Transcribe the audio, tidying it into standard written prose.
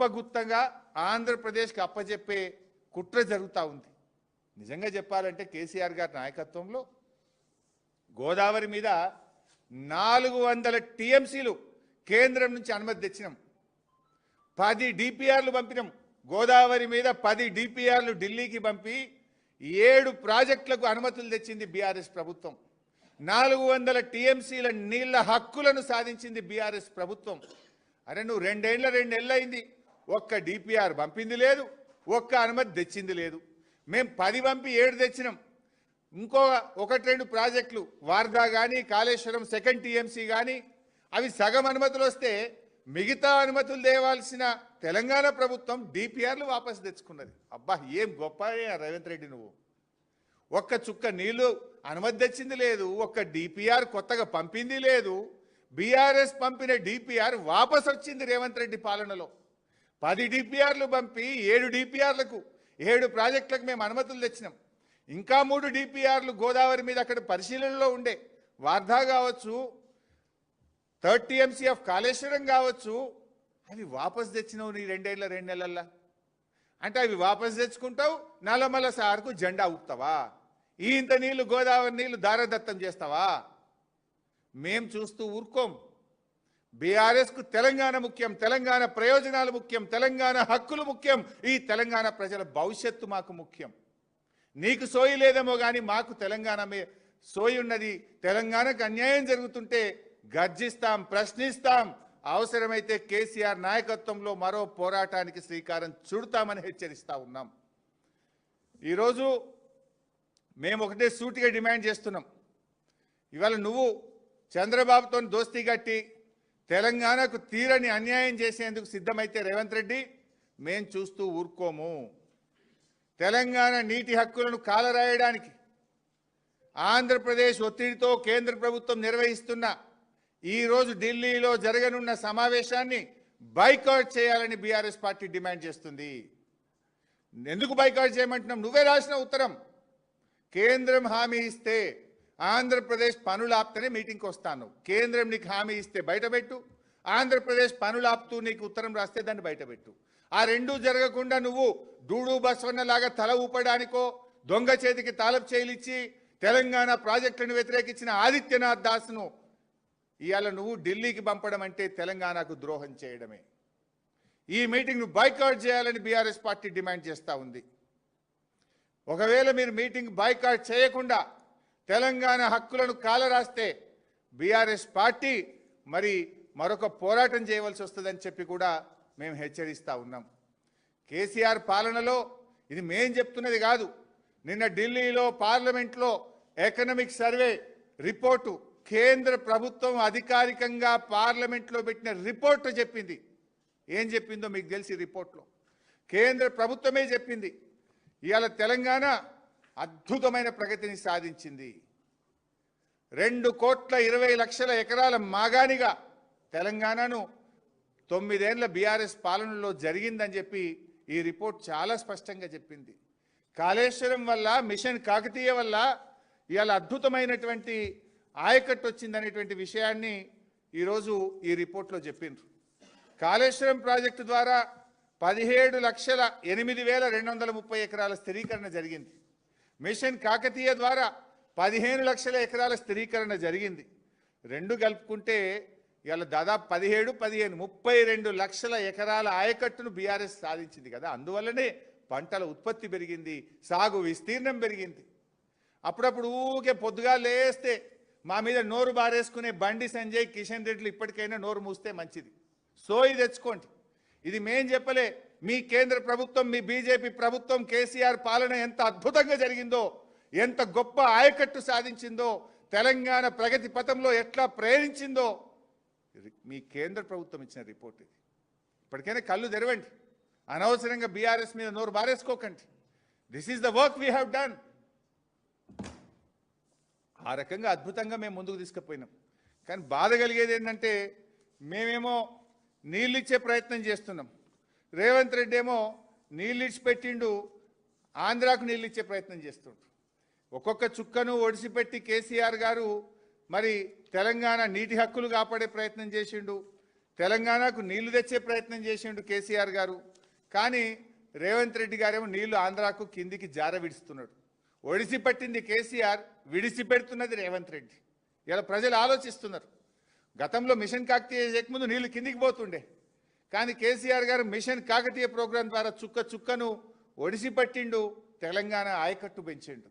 కుప్పగుత్తగా ఆంధ్రప్రదేశ్కి అప్పచెప్పే కుట్ర జరుగుతూ ఉంది. నిజంగా చెప్పాలంటే కేసీఆర్ గారి నాయకత్వంలో గోదావరి మీద 400 టీఎంసీలు కేంద్రం నుంచి అనుమతి తెచ్చినాం. 10 డిపిఆర్లు పంపినాం. గోదావరి మీద 10 డిపిఆర్లు ఢిల్లీకి పంపి 7 ప్రాజెక్టులకు అనుమతులు తెచ్చింది బీఆర్ఎస్ ప్రభుత్వం. 400 టీఎంసీల నీళ్ల హక్కులను సాధించింది బీఆర్ఎస్ ప్రభుత్వం. అరే నువ్వు 2 ఏళ్ళు అయింది, ఒక్క డిపిఆర్ పంపింది లేదు, ఒక్క అనుమతి తెచ్చింది లేదు. మేము 10 పంపి 7 తెచ్చినాం. ఇంకో 1-2 ప్రాజెక్టులు వార్దా కానీ కాళేశ్వరం సెకండ్ టీఎంసీ కానీ అవి సగం అనుమతులు వస్తే మిగతా అనుమతులు తేవాల్సిన తెలంగాణ ప్రభుత్వం డిపిఆర్లు వాపసు తెచ్చుకున్నది. అబ్బా ఏం గొప్ప రేవంత్ రెడ్డి, నువ్వు ఒక్క చుక్క నీళ్లు అనుమతి తెచ్చింది లేదు, ఒక్క డిపిఆర్ కొత్తగా పంపింది లేదు. బీఆర్ఎస్ పంపిన డిపిఆర్ వాపసు వచ్చింది రేవంత్ రెడ్డి పాలనలో. 10 డిపిఆర్లు పంపి 7 డిపిఆర్లకు 7 ప్రాజెక్టులకు మేము అనుమతులు తెచ్చినాం. ఇంకా 3 డిపిఆర్లు గోదావరి మీద అక్కడ పరిశీలనలో ఉండే, వార్ధా కావచ్చు, 3rd టీఎంసీ ఆఫ్ కాళేశ్వరం కావచ్చు, అవి వాపసు తెచ్చినావు నీ 2 నెలల్లో. అంటే అవి వాపసు తెచ్చుకుంటావు, నల్లమల్ల సార్కు జెండా ఊపుతావా? ఇంత నీళ్లు గోదావరి నీళ్లు దారదత్తం చేస్తావా? మేం చూస్తూ ఊరుకోం. బీఆర్ఎస్కు తెలంగాణ ముఖ్యం, తెలంగాణ ప్రయోజనాలు ముఖ్యం, తెలంగాణ హక్కులు ముఖ్యం, ఈ తెలంగాణ ప్రజల భవిష్యత్తు మాకు ముఖ్యం. నీకు సోయి లేదేమో కానీ మాకు తెలంగాణ సోయి ఉన్నది. తెలంగాణకు అన్యాయం జరుగుతుంటే గర్జిస్తాం, ప్రశ్నిస్తాం. అవసరమైతే కేసీఆర్ నాయకత్వంలో మరో పోరాటానికి శ్రీకారం చుడతామని హెచ్చరిస్తా ఉన్నాం. ఈరోజు మేము ఒకటే సూటిగా డిమాండ్ చేస్తున్నాం. ఇవాళ నువ్వు చంద్రబాబుతో దోస్తీ కట్టి తెలంగాణకు తీరని అన్యాయం చేసేందుకు సిద్ధమైతే రేవంత్ రెడ్డి మేం చూస్తూ ఊరుకోము. తెలంగాణ నీటి హక్కులను కాలరాయడానికి ఆంధ్రప్రదేశ్ ఒత్తిడితో కేంద్ర ప్రభుత్వం నిర్వహిస్తున్న ఈరోజు ఢిల్లీలో జరగనున్న సమావేశాన్ని బైకాట్ చేయాలని బీఆర్ఎస్ పార్టీ డిమాండ్ చేస్తుంది. ఎందుకు బైకాట్ చేయమంటున్నాం? నువ్వే రాసిన ఉత్తరం. కేంద్రం హామీ ఇస్తే ఆంధ్రప్రదేశ్ పనులు ఆపుతూనే మీటింగ్కి వస్తాను. కేంద్రం నీకు హామీ ఇస్తే బయటపెట్టు, ఆంధ్రప్రదేశ్ పనులు ఆపుతూ నీకు ఉత్తరం రాస్తే దాన్ని బయటపెట్టు. ఆ రెండూ జరగకుండా నువ్వు డూడు బస్వన్నలాగా తల ఊపడానికో, దొంగ చేతికి తాలపు చేయిలిచ్చి తెలంగాణ ప్రాజెక్టులను వ్యతిరేకించిన ఆదిత్యనాథ్ దాస్ను ఇవాళ నువ్వు ఢిల్లీకి పంపడం అంటే తెలంగాణకు ద్రోహం చేయడమే. ఈ మీటింగ్ను బాయ్కాట్ చేయాలని బీఆర్ఎస్ పార్టీ డిమాండ్ చేస్తూ ఉంది. ఒకవేళ మీరు మీటింగ్ బాయ్కాట్ చేయకుండా తెలంగాణ హక్కులను కాలరాస్తే బీఆర్ఎస్ పార్టీ మరొక పోరాటం చేయవలసి వస్తుందని చెప్పి కూడా మేము హెచ్చరిస్తూ ఉన్నాం. కేసీఆర్ పాలనలో ఇది మేం చెప్తున్నది కాదు. నిన్న ఢిల్లీలో పార్లమెంట్లో ఎకనామిక్ సర్వే రిపోర్టు కేంద్ర ప్రభుత్వం అధికారికంగా పార్లమెంట్లో పెట్టిన రిపోర్టు చెప్పింది. ఏం చెప్పిందో మీకు తెలిసి రిపోర్ట్లో కేంద్ర ప్రభుత్వమే చెప్పింది. ఇవాళ తెలంగాణ అద్భుతమైన ప్రగతిని సాధించింది. 2,20,00,000 ఎకరాల మాగానిగా తెలంగాణను 9 ఏళ్ల బీఆర్ఎస్ పాలనలో జరిగిందని చెప్పి ఈ రిపోర్ట్ చాలా స్పష్టంగా చెప్పింది. కాళేశ్వరం వల్ల, మిషన్ కాకతీయ వల్ల ఇవాళ అద్భుతమైనటువంటి ఆయకట్టు వచ్చిందనేటువంటి విషయాన్ని ఈరోజు ఈ రిపోర్ట్లో చెప్పిండ్రు. కాళేశ్వరం ప్రాజెక్టు ద్వారా 17,08,230 ఎకరాల స్థిరీకరణ జరిగింది. మిషన్ కాకతీయ ద్వారా 15 లక్షల ఎకరాల స్థిరీకరణ జరిగింది. రెండు కలుపుకుంటే ఇవాళ దాదాపు 17, 32 లక్షల ఎకరాల ఆయకట్టును బీఆర్ఎస్ సాధించింది కదా. అందువల్లనే పంటల ఉత్పత్తి పెరిగింది, సాగు విస్తీర్ణం పెరిగింది. అప్పుడప్పుడు ఊకే పొద్దుగా లేస్తే మా మీద నోరు బారేసుకునే బండి సంజయ్, కిషన్ రెడ్డిలు ఇప్పటికైనా నోరు మూస్తే మంచిది. సోయి తెచ్చుకోండి. ఇది మేం చెప్పలే, మీ కేంద్ర ప్రభుత్వం, మీ బీజేపీ ప్రభుత్వం కేసీఆర్ పాలన ఎంత అద్భుతంగా జరిగిందో, ఎంత గొప్ప ఆయకట్టు సాధించిందో, తెలంగాణ ప్రగతి పథంలో ఎట్లా ప్రేరించిందో మీ కేంద్ర ప్రభుత్వం ఇచ్చిన రిపోర్ట్ ఇది. ఇప్పటికైనా కళ్ళు తెరవండి. అనవసరంగా బీఆర్ఎస్ మీద నోరు బారేసుకోకండి. This is the work we have done. ఆ రకంగా అద్భుతంగా మేము ముందుకు తీసుకుపోయినాం. కానీ బాధ కలిగేది ఏంటంటే మేమేమో నీళ్ళు ఇచ్చే ప్రయత్నం చేస్తున్నాం, రేవంత్ రెడ్డి ఏమో నీళ్ళు ఇచ్చిపెట్టిండు, ఆంధ్రాకు నీళ్ళు ఇచ్చే ప్రయత్నం చేస్తుండ్రు. ఒక్కొక్క చుక్కను ఒడిసిపెట్టి కేసీఆర్ గారు తెలంగాణ నీటి హక్కులు కాపాడే ప్రయత్నం చేసిండు, తెలంగాణకు నీళ్లు తెచ్చే ప్రయత్నం చేసిండు కేసీఆర్ గారు. కానీ రేవంత్ రెడ్డి గారేమో నీళ్లు ఆంధ్రాకు కిందికి జార విడుస్తున్నాడు. ఒడిసి పట్టింది కేసీఆర్, విడిసి పెడుతున్నది రేవంత్ రెడ్డి. ఇలా ప్రజలు ఆలోచిస్తున్నారు. గతంలో మిషన్ కాకతీయ చేయకముందు నీళ్లు కిందికి పోతుండే, కానీ కేసీఆర్ గారు మిషన్ కాకతీయ ప్రోగ్రాం ద్వారా చుక్క చుక్కను ఒడిసి పట్టిండు, తెలంగాణ ఆయకట్టు పెంచిండు.